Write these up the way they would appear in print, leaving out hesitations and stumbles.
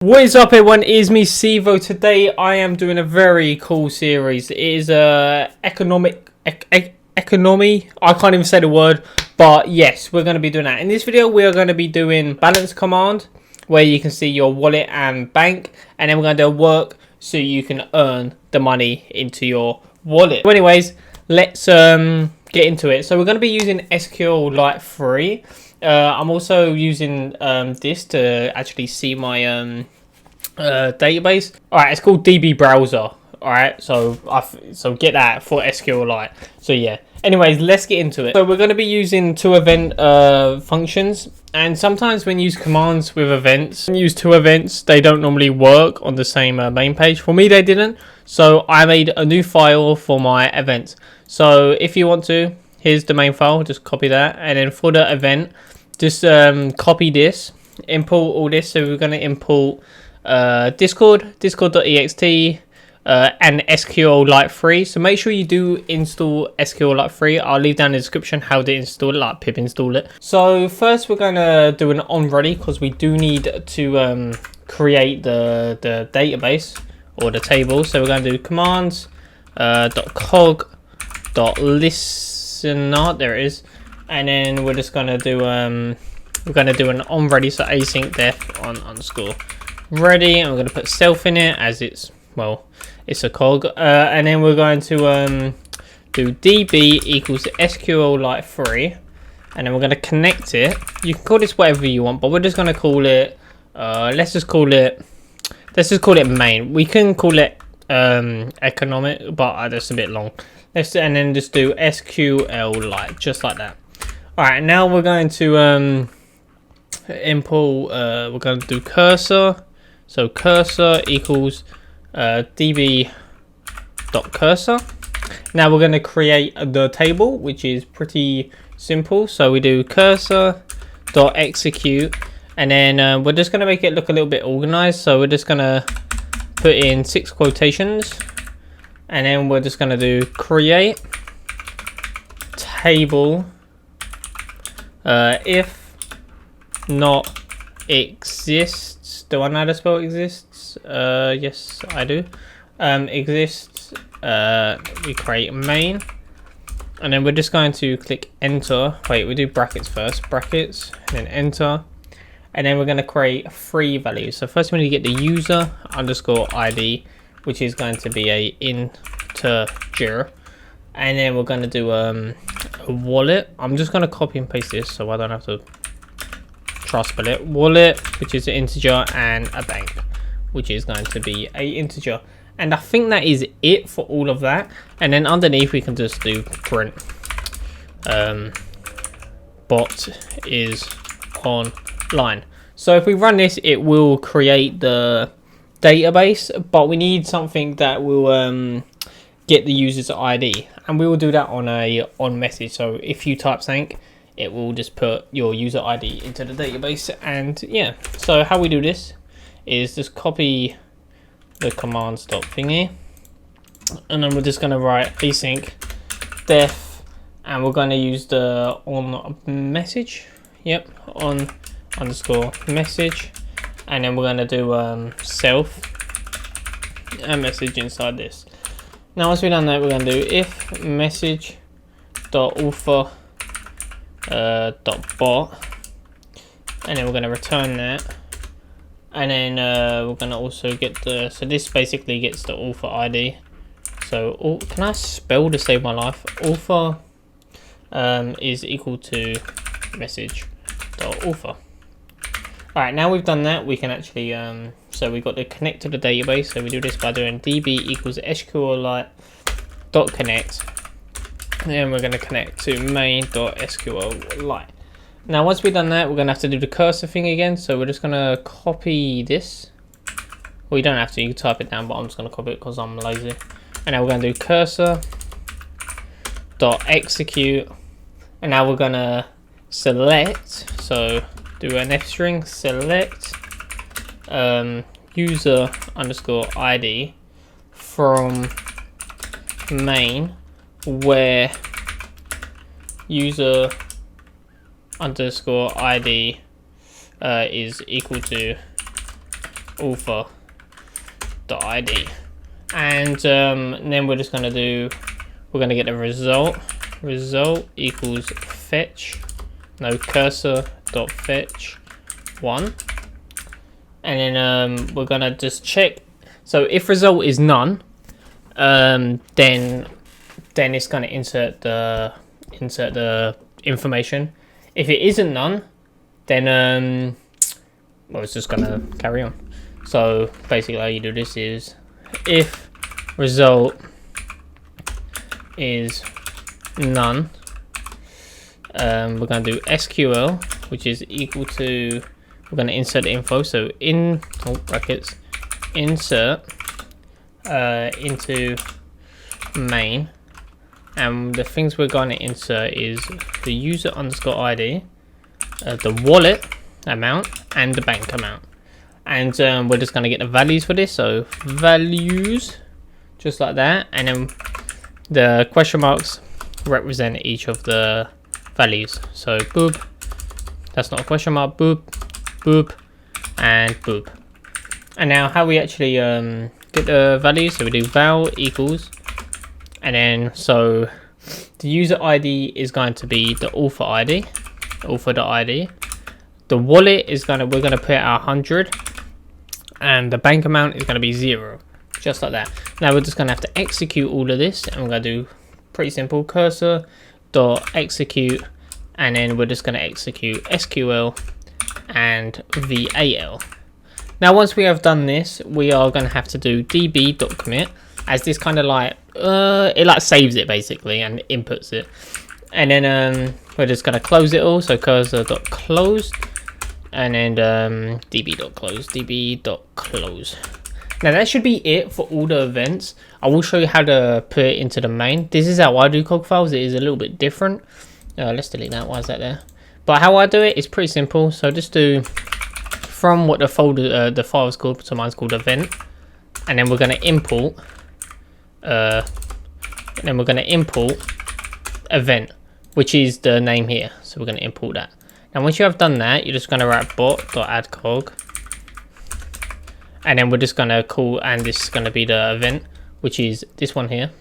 What is up, everyone? It is me, Sivo. Today I am doing a very cool series. It is economy. I can't even say the word, but yes, we're going to be doing that. In this video, we are going to be doing balance command, where you can see your wallet and bank, and then we're going to do work so you can earn the money into your wallet. So anyways, let's get into it. So we're going to be using sqlite 3. I'm also using this to actually see my database. Alright, it's called DB browser. Alright, so get that for SQLite. So yeah, anyways, let's get into it. So we're going to be using two event functions, and sometimes when you use commands with events, when you use two events, they don't normally work on the same main page. For me, they didn't, so I made a new file for my events. So if you want to, here's the main file, just copy that, and then for the event, just copy this, import all this. So we're going to import discord.ext, and SQLite 3. So make sure you do install SQLite 3. I'll leave down in the description how to install it, like pip install it. So first we're going to do an onReady, because we do need to create the database or the table. So we're going to do commands .cog.listener, there it is, and then we're just going to do an onReady, so async def on underscore ready, and we're going to put self in it as it's, well, it's a cog, and then we're going to do db equals sqlite 3, and then we're going to connect it. You can call this whatever you want, but we're just going to call it let's just call it main. We can call it economic, but that's a bit long. And then just do sqlite, just like that. All right, now we're going to import, we're going to do cursor. So cursor equals db.cursor. Now we're going to create the table, which is pretty simple. So we do cursor.execute, and then we're just going to make it look a little bit organized. So we're just going to put in 6 quotations, and then we're just going to do create table if not exists. Do I know how to spell exists? Yes, I do. Exists. We create main, and then we're just going to click enter. Wait, we do brackets first. Brackets, and then enter, and then we're going to create 3 values. So first we need to get the user underscore ID, which is going to be a integer, and then we're going to do a wallet. I'm just going to copy and paste this so I don't have to spell it. Wallet, which is an integer, and a bank, which is going to be a integer. And I think that is it for all of that. And then underneath we can just do print bot is online. So if we run this, it will create the database, but we need something that will get the user's ID, and we will do that on a message. So if you type something, it will just put your user ID into the database. And yeah, so how we do this is just copy the commands thingy, and then we're just going to write async def, and we're going to use the on message, yep, on underscore message, and then we're going to do self and message inside this. Now once we've done that, we're going to do if message dot author dot bot, and then we're going to return that, and then we're going to also get the, so this basically gets the author ID. So can I spell to save my life? Author is equal to message dot author. Alright, now we've done that, we can actually so we've got to connect to the database. So we do this by doing db equals sqlite dot connect, and then we're going to connect to main.sqlite. Now once we've done that, we're going to have to do the cursor thing again. So we're just going to copy this. Well, you don't have to, you can type it down, but I'm just going to copy it because I'm lazy. And now we're going to do cursor.execute, and now we're going to select, so do an f string select user underscore ID from main, where user underscore ID is equal to author.id, and then we're just going to get the result equals fetch cursor dot fetch 1, and then we're going to just check. So if result is none, then it's going to insert the information. If it isn't none, then well, it's just going to carry on. So basically how you do this is, if result is none, we're going to do SQL, which is equal to, we're going to insert the info, so in brackets insert into main, and the things we're going to insert is the user underscore ID, the wallet amount, and the bank amount. And we're just going to get the values for this, so values, just like that, and then the question marks represent each of the values. So boop, that's not a question mark, boop, boop, and boop. And now how we actually get the values, so we do val equals, and then so the user ID is going to be the author ID, author.id. The wallet is we're gonna put out 100, and the bank amount is gonna be 0, just like that. Now we're just gonna have to execute all of this, and we're gonna do pretty simple cursor dot execute, and then we're just gonna execute SQL and VAL. Now once we have done this, we are gonna have to do db.commit, as this kind of like it like saves it basically and inputs it, and then we're just gonna close it all, so cursor.close, and then db.close. Now that should be it for all the events. I will show you how to put it into the main. This is how I do cog files. It is a little bit different. Let's delete that. Why is that there? But how I do it is pretty simple. So just do from what the folder, the file is called. So mine's called event, and then we're going to import. Event, which is the name here. So we're going to import that. Now once you have done that, you're just going to write bot.addCog, and then we're just going to call, and this is going to be the event, which is this one here,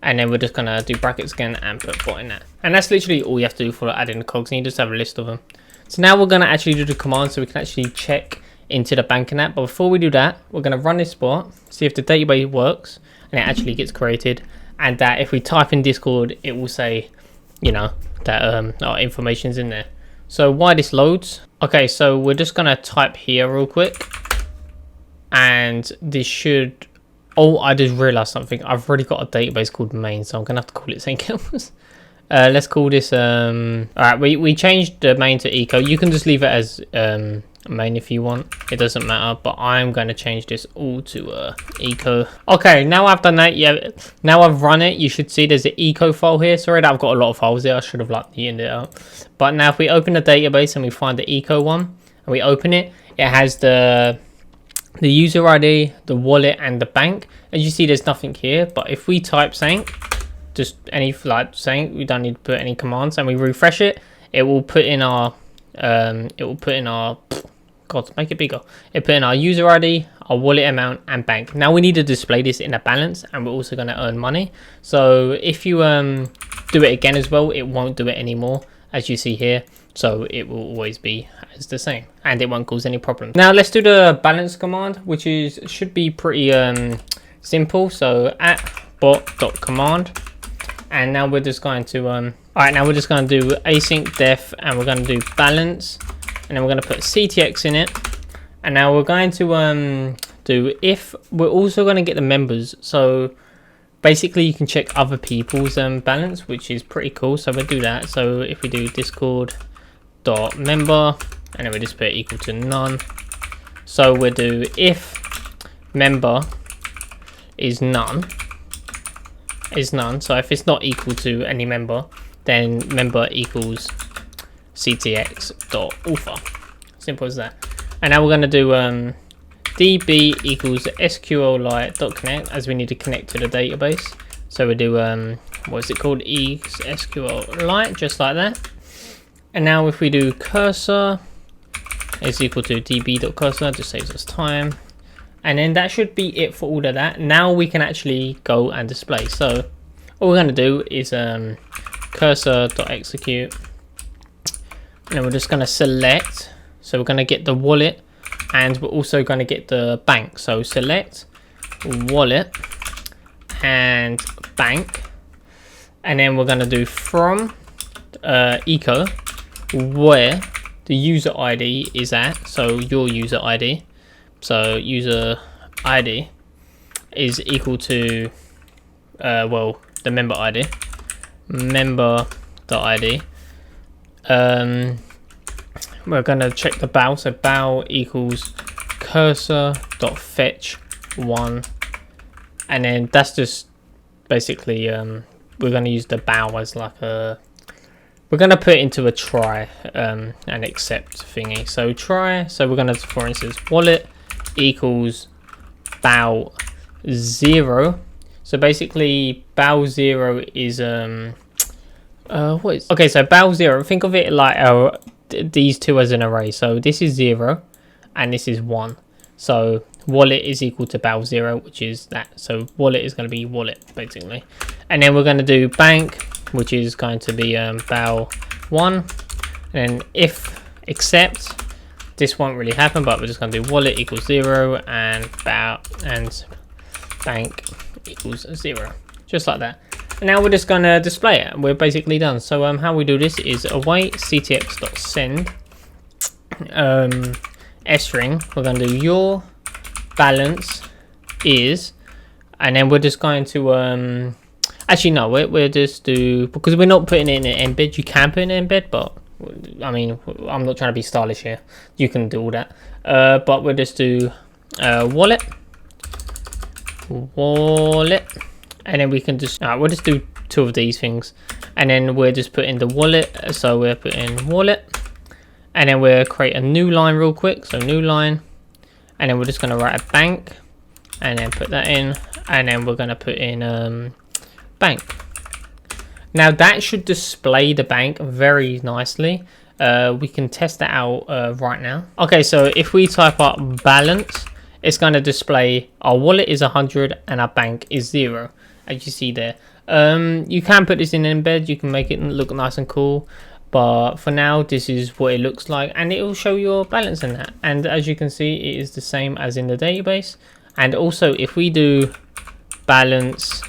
and then we're just going to do brackets again and put bot in that. And that's literally all you have to do for adding the cogs, and you just have a list of them. So now we're going to actually do the command so we can actually check into the bank and that. But before we do that, we're going to run this bot, see if the database works and it actually gets created, and that if we type in Discord, it will say, you know, that our information's in there. So while this loads, okay, so we're just gonna type here real quick, and this should, oh, I just realized something. I've already got a database called main, so I'm gonna have to call it something else. Let's call this all right, we changed the main to eco. You can just leave it as main if you want, it doesn't matter, but I'm going to change this all to eco. Okay, now I've done that. Yeah, now I've run it, you should see there's an eco file here. Sorry that I've got a lot of files there, I should have like neatened it out. But now if we open the database and we find the eco one and we open it, it has the user ID, the wallet, and the bank. As you see, there's nothing here, but if we type sync, just any like sync, we don't need to put any commands, and we refresh it, it will put in our God, make it bigger. It put in our user ID, our wallet amount, and bank. Now we need to display this in a balance, and we're also going to earn money. So if you do it again as well, it won't do it anymore, as you see here. So it will always be as the same, and it won't cause any problems. Now let's do the balance command, which should be pretty simple. So at bot.command, and now we're just going to all right, now we're just going to do async def, and we're going to do balance, and then we're going to put ctx in it, and now we're going to do if. We're also going to get the members, so basically you can check other people's balance, which is pretty cool. So we'll do that. So if we do discord.member, and then we just put equal to none, so we'll do if member is none. So if it's not equal to any member, then member equals ctx.author. Simple as that. And now we're going to do db equals sqlite.connect, as we need to connect to the database. So we do what is it called, sqlite, just like that. And now if we do cursor is equal to db.cursor, just saves us time. And then that should be it for all of that. Now we can actually go and display. So all we're going to do is cursor.execute, and then we're just going to select. So we're going to get the wallet, and we're also going to get the bank. So select wallet and bank, and then we're going to do from echo where the user ID is at. So your user ID. So user ID is equal to well, the member ID, member.id. We're gonna check the bow. So bow equals cursor.fetch1, and then that's just basically we're gonna use the bow as like a, we're gonna put it into a try and accept thingy. So try. So we're gonna, for instance, wallet equals bow 0. So basically bow 0 is what is, okay, so bow 0, think of it like these two as an array. So this is 0 and this is 1. So wallet is equal to bow 0, which is that. So wallet is going to be wallet basically, and then we're going to do bank, which is going to be bow 1, and then if accept, this won't really happen, but we're just going to do wallet equals 0 and bow and bank equals 0, just like that. And now we're just going to display it, and we're basically done. So how we do this is await ctx.send string. We're going to do your balance is, and then we're just going to actually no, we'll just do, because we're not putting it in an embed. You can put it in an embed, but I mean, I'm not trying to be stylish here. You can do all that, but we'll just do wallet, and then we can just we'll just do 2 of these things, and then we'll just put in the wallet. So we'll put in wallet, and then we'll create a new line real quick. So new line, and then we're just going to write a bank, and then put that in, and then we're going to put in bank. Now that should display the bank very nicely. We can test that out right now. Okay, so if we type up balance, it's going to display our wallet is 100 and our bank is 0, as you see there. You can put this in embed, you can make it look nice and cool, but for now this is what it looks like, and it will show your balance in that. And as you can see, it is the same as in the database. And also if we do balance,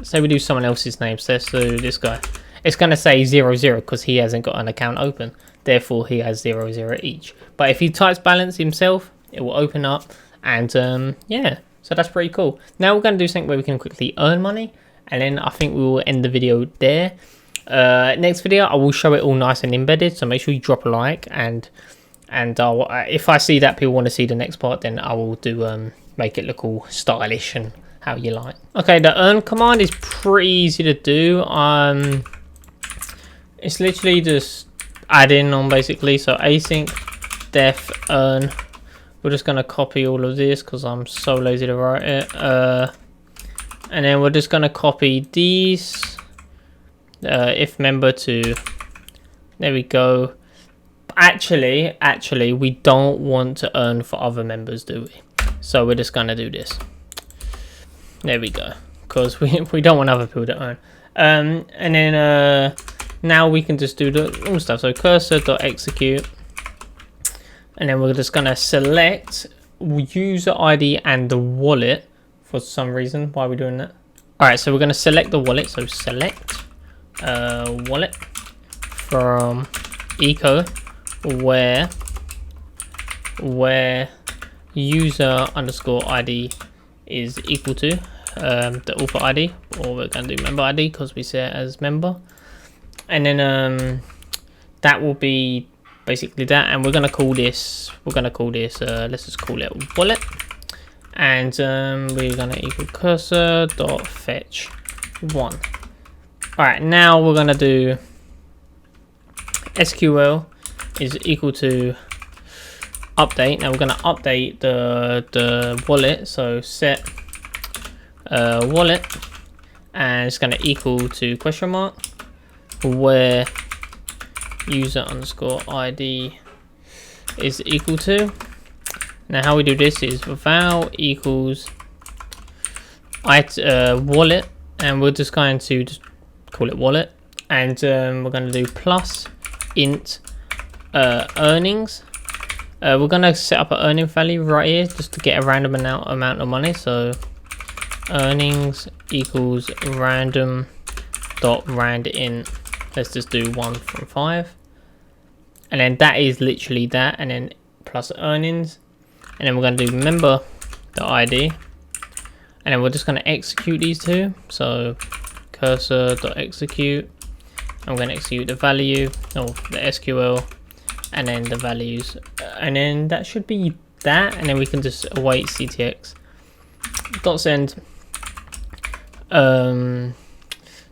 say we do someone else's name, so let's do this guy, it's going to say 00 because he hasn't got an account open, therefore he has 00 each. But if he types balance himself, it will open up, and yeah, so that's pretty cool. Now we're going to do something where we can quickly earn money, and then I think we will end the video there. Next video I will show it all nice and embedded, so make sure you drop a like, and I'll, if I see that people want to see the next part, then I will do make it look all stylish and how you like. Okay, the earn command is pretty easy to do. It's literally just adding on basically. So async def earn. We're just gonna copy all of this because I'm so lazy to write it. And then we're just gonna copy these if member to, there we go. Actually we don't want to earn for other members, do we? So we're just gonna do this. There we go, because we don't want other people to earn. And then now we can just do the normal stuff. So cursor.execute, and then we're just gonna select user ID and the wallet for some reason. Why are we doing that? All right, so we're gonna select the wallet. So select wallet from echo where user underscore ID is equal to the author ID, or we're going to do member ID because we set it as member, and then that will be basically that. And we're going to call this let's just call it wallet, and we're going to equal cursor dot fetch 1. All right, now we're going to do SQL is equal to update. Now we're going to update the wallet, so set wallet, and it's going to equal to question mark where user underscore ID is equal to. Now how we do this is val equals wallet, and we're just going to just call it wallet, and we're going to do plus int earnings. We're going to set up an earning value right here just to get a random amount of money. So earnings equals random dot rand int. Let's just do 1 from 5, and then that is literally that, and then plus earnings, and then we're going to do member.id, and then we're just going to execute these two. So cursor.execute, I'm going to execute the value or the SQL, and then the values, and then that should be that, and then we can just await ctx dot send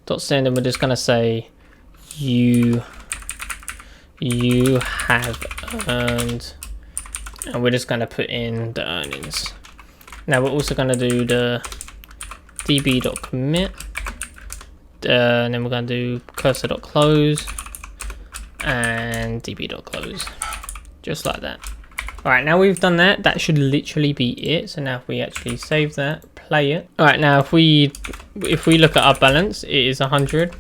dot send, and we're just going to say you have earned, and we're just going to put in the earnings. Now we're also going to do the db.commit, and then we're going to do cursor.close and db.close, just like that. Alright, now we've done that, that should literally be it. So now if we actually save that, play it. Alright, now if we look at our balance, it is 100.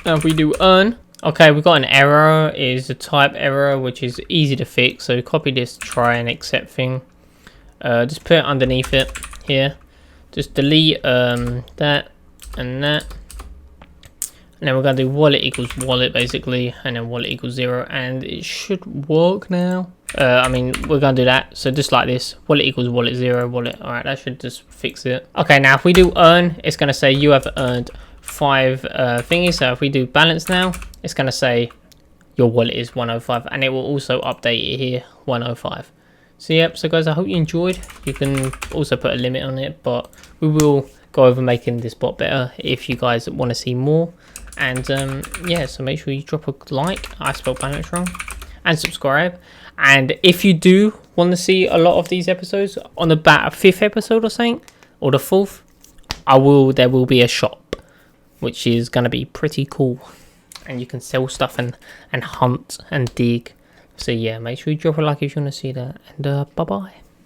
Now if we do earn, okay, we've got an error, it is a type error, which is easy to fix. So copy this try and accept thing, just put it underneath it here, just delete that and that, and then we're going to do wallet equals wallet basically, and then wallet equals 0, and it should work now. I mean, we're going to do that, so just like this, wallet equals wallet 0 wallet. Alright, that should just fix it. Okay, now if we do earn, it's going to say you have earned 5 thingies. So if we do balance now, it's going to say your wallet is 105, and it will also update it here 105. So yep, so guys, I hope you enjoyed. You can also put a limit on it, but we will go over making this bot better if you guys want to see more. And yeah, so make sure you drop a like, I spelled balance wrong, and subscribe. And if you do want to see a lot of these episodes, on about a 5th episode or something, or the 4th, there will be a shop, which is going to be pretty cool, and you can sell stuff and hunt and dig. So yeah, make sure you drop a like if you want to see that, and bye bye.